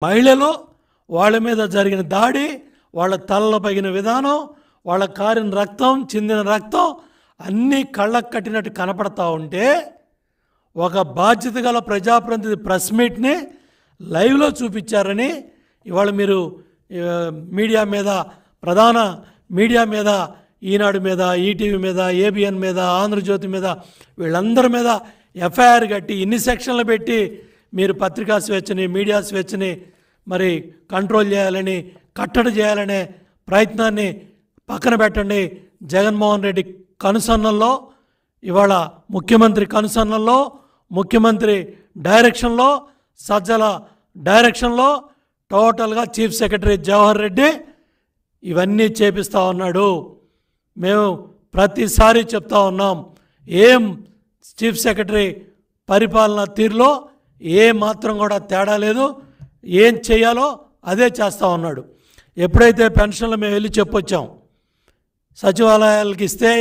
మహిళలు వాళ్ళ మీద జరిగిన దాడి, వాళ్ళ తలలో పగిన విధానం, వాళ్ళ కారిన రక్తం, చిందిన రక్తం అన్నీ కళ్ళకు కట్టినట్టు కనపడతా ఉంటే ఒక బాధ్యత గల ప్రజాప్రతినిధి ప్రెస్ మీట్ని లైవ్లో చూపించారని ఇవాళ మీరు మీడియా మీద, ప్రధాన మీడియా మీద, ఈనాడు మీద, ఈటీవీ మీద, ఏబిఎన్ మీద, ఆంధ్రజ్యోతి మీద, వీళ్ళందరి మీద ఎఫ్ఐఆర్ కట్టి ఇన్ని సెక్షన్లు పెట్టి మీరు పత్రికా స్వేచ్ఛని, మీడియా స్వేచ్ఛని మరి కంట్రోల్ చేయాలని, కట్టడి చేయాలనే ప్రయత్నాన్ని పక్కన పెట్టండి. జగన్మోహన్ రెడ్డి కనుసన్నల్లో, ఇవాళ ముఖ్యమంత్రి కనుసన్నల్లో, ముఖ్యమంత్రి డైరెక్షన్లో, సజ్జల డైరెక్షన్లో టోటల్గా చీఫ్ సెక్రటరీ జవహర్ రెడ్డి ఇవన్నీ చేపిస్తూ ఉన్నాడు. మేము ప్రతిసారి చెప్తా ఉన్నాం, ఏం చీఫ్ సెక్రటరీ పరిపాలన తీరులో ఏ మాత్రం కూడా తేడా లేదు, ఏం చేయాలో అదే చేస్తూ ఉన్నాడు. ఎప్పుడైతే పెన్షన్లు మేము వెళ్ళి చెప్పొచ్చాం, సచివాలయాలకు ఇస్తే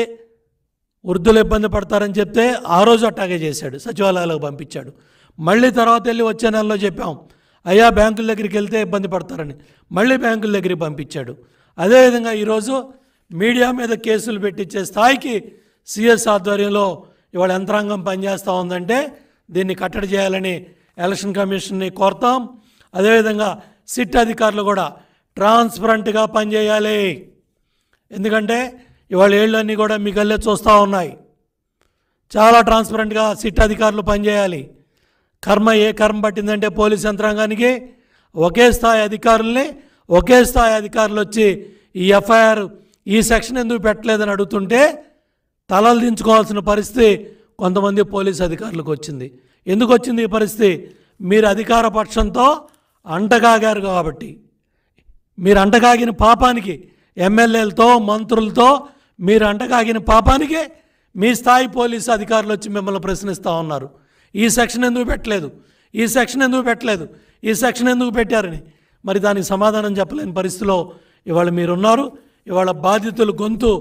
వృద్ధులు ఇబ్బంది పడతారని చెప్తే ఆ రోజు అట్టాగే చేశాడు, సచివాలయాలకు పంపించాడు. మళ్ళీ తర్వాత వెళ్ళి వచ్చే నెలలో చెప్పాం, అయ్యా బ్యాంకుల దగ్గరికి వెళ్తే ఇబ్బంది పడతారని, మళ్ళీ బ్యాంకుల దగ్గరికి పంపించాడు. అదేవిధంగా ఈరోజు మీడియా మీద కేసులు పెట్టించే స్థాయికి సిఎస్ ఆధ్వర్యంలో ఇవాళ యంత్రాంగం పనిచేస్తూ ఉందంటే దీన్ని కట్టడి చేయాలని ఎలక్షన్ కమిషన్ని కోరుతాం. అదేవిధంగా సిట్ అధికారులు కూడా ట్రాన్స్పరెంట్గా పనిచేయాలి. ఎందుకంటే ఇవాళ ఏళ్ళన్నీ కూడా మీ కళ్ళే చూస్తూ ఉన్నాయి. చాలా ట్రాన్స్పరెంట్గా సిట్ అధికారులు పనిచేయాలి. ఏ కర్మ పట్టిందంటే పోలీస్ యంత్రాంగానికి ఒకే స్థాయి అధికారులు వచ్చి ఈ ఎఫ్ఐఆర్ ఈ సెక్షన్ ఎందుకు పెట్టలేదని అడుగుతుంటే తలలు దించుకోవాల్సిన పరిస్థితి కొంతమంది పోలీస్ అధికారులకు వచ్చింది. ఎందుకు వచ్చింది ఈ పరిస్థితి? మీరు అధికార పక్షంతో అంటగాగారు కాబట్టి, మీరు అంటగాగిన పాపానికి, ఎమ్మెల్యేలతో, మంత్రులతో మీరు అంటగాగిన పాపానికే మీ స్థాయి పోలీసు అధికారులు వచ్చి మిమ్మల్ని ప్రశ్నిస్తూ ఉన్నారు. ఈ సెక్షన్ ఎందుకు పెట్టలేదు, ఈ సెక్షన్ ఎందుకు పెట్టారని. మరి దానికి సమాధానం చెప్పలేని పరిస్థితిలో ఇవాళ మీరున్నారు. ఇవాళ బాధితులు గొంతు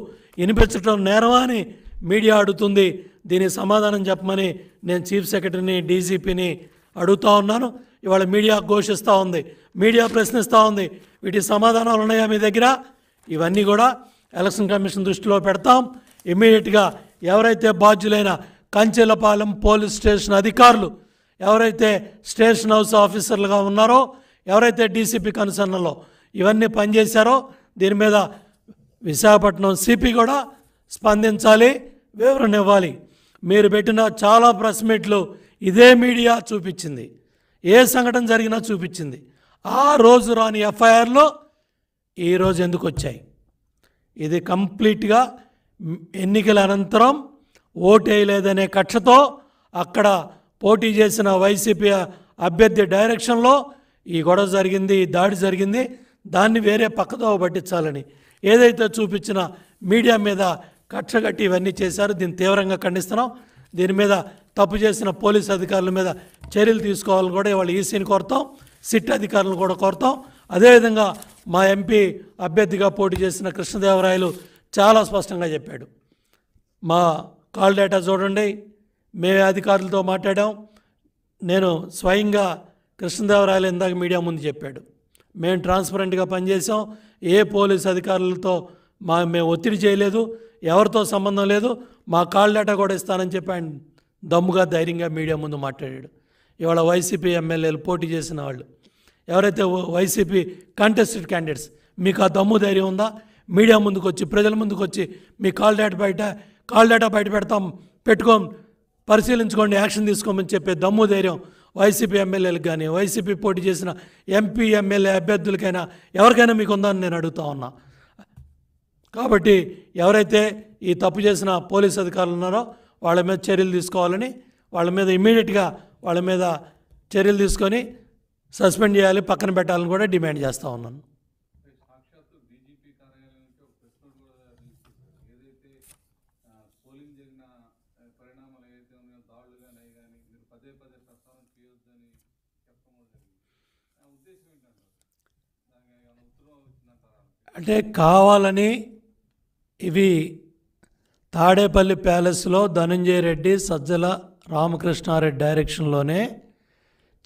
వినిపించడం నేరమా అని మీడియా అడుగుతుంది. దీనికి సమాధానం చెప్పమని నేను చీఫ్ సెక్రటరీని, డీజీపీని అడుగుతూ ఉన్నాను. ఇవాళ మీడియా ఘోషిస్తూ ఉంది, మీడియా ప్రశ్నిస్తూ ఉంది. వీటి సమాధానాలు ఉన్నాయా మీ దగ్గర? ఇవన్నీ కూడా ఎలక్షన్ కమిషన్ దృష్టిలో పెడతాం. ఇమ్మీడియట్గా ఎవరైతే బాధ్యులైన కంచెలపాలెం పోలీస్ స్టేషన్ అధికారులు, ఎవరైతే స్టేషన్ హౌస్ ఆఫీసర్లుగా ఉన్నారో, ఎవరైతే డీసీపీ కన్సర్న్లో ఇవన్నీ పనిచేశారో దీని మీద విశాఖపట్నం సిపి కూడా స్పందించాలి, వివరణ ఇవ్వాలి. మీరు పెట్టిన చాలా ప్రెస్ మీట్లు ఇదే మీడియా చూపించింది, ఏ సంఘటన జరిగినా చూపించింది. ఆ రోజు రాని ఎఫ్ఐఆర్లో ఈరోజు ఎందుకు వచ్చాయి? ఇది కంప్లీట్గా ఎన్నికల అనంతరం ఓటేయలేదనే కక్షతో అక్కడ పోటీ చేసిన వైసీపీ అభ్యర్థి డైరెక్షన్లో ఈ గొడవ జరిగింది, ఈ దాడి జరిగింది. దాన్ని వేరే పక్కదో పట్టించాలని ఏదైతే చూపించిన మీడియా మీద కక్ష కట్టి ఇవన్నీ చేశారు. దీన్ని తీవ్రంగా ఖండిస్తున్నాం. దీని మీద తప్పు చేసిన పోలీసు అధికారుల మీద చర్యలు తీసుకోవాలని కూడా ఇవాళ ఈసీని కోరుతాం, సిట్ అధికారులను కూడా కోరుతాం. అదేవిధంగా మా ఎంపీ అభ్యర్థిగా పోటీ చేసిన కృష్ణదేవరాయలు చాలా స్పష్టంగా చెప్పాడు, మా కాల్ డేటా చూడండి, మేమే అధికారులతో మాట్లాడాం. నేను స్వయంగా కృష్ణదేవరాయలు ఇందాక మీడియా ముందు చెప్పాడు, మేము ట్రాన్స్పరెంట్గా పనిచేసాం, ఏ పోలీస్ అధికారులతో మేము ఒత్తిడి చేయలేదు, ఎవరితో సంబంధం లేదు, మా కాల్ డేటా కూడా ఇస్తానని చెప్పి ఆయన దమ్ముగా ధైర్యంగా మీడియా ముందు మాట్లాడాడు. ఇవాళ వైసీపీ ఎమ్మెల్యేలు పోటీ చేసిన వాళ్ళు, ఎవరైతే వైసీపీ కంటెస్టెడ్ క్యాండిడేట్స్, మీకు ఆ దమ్ము ధైర్యం ఉందా? మీడియా ముందుకు వచ్చి, ప్రజల ముందుకు వచ్చి మీ కాల్ డేటా బయట పెట్టుకోం, పరిశీలించుకోండి, యాక్షన్ తీసుకోమని చెప్పే దమ్ము ధైర్యం వైసీపీ ఎమ్మెల్యేలకు కానీ, వైసీపీ పోటీ చేసిన ఎంపీ ఎమ్మెల్యే అభ్యర్థులకైనా ఎవరికైనా మీకు ఉందని నేను అడుగుతా ఉన్నా. కాబట్టి ఎవరైతే ఈ తప్పు చేసిన పోలీస్ అధికారులు ఉన్నారో వాళ్ళ మీద చర్యలు తీసుకోవాలని, వాళ్ళ మీద ఇమ్మీడియట్గా వాళ్ళ మీద చర్యలు తీసుకొని సస్పెండ్ చేయాలి, పక్కన పెట్టాలని కూడా డిమాండ్ చేస్తూ ఉన్నాను. అంటే కావాలని ఇవి తాడేపల్లి ప్యాలెస్లో ధనంజయ రెడ్డి, సజ్జల రామకృష్ణారెడ్డి డైరెక్షన్లోనే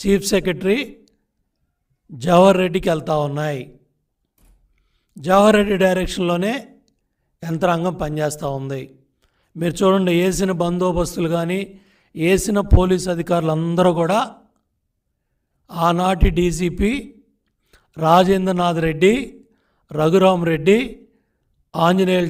చీఫ్ సెక్రటరీ జవహర్ రెడ్డికి వెళ్తూ ఉన్నాయి. జవహర్ రెడ్డి డైరెక్షన్లోనే యంత్రాంగం పనిచేస్తూ ఉంది. మీరు చూడండి, వేసిన బందోబస్తులు కానీ వేసిన పోలీస్ అధికారులందరూ కూడా ఆనాటి డీజీపీ రాజేంద్రనాథ్ రెడ్డి, రఘురామ్ రెడ్డి, ఆంజనేయులు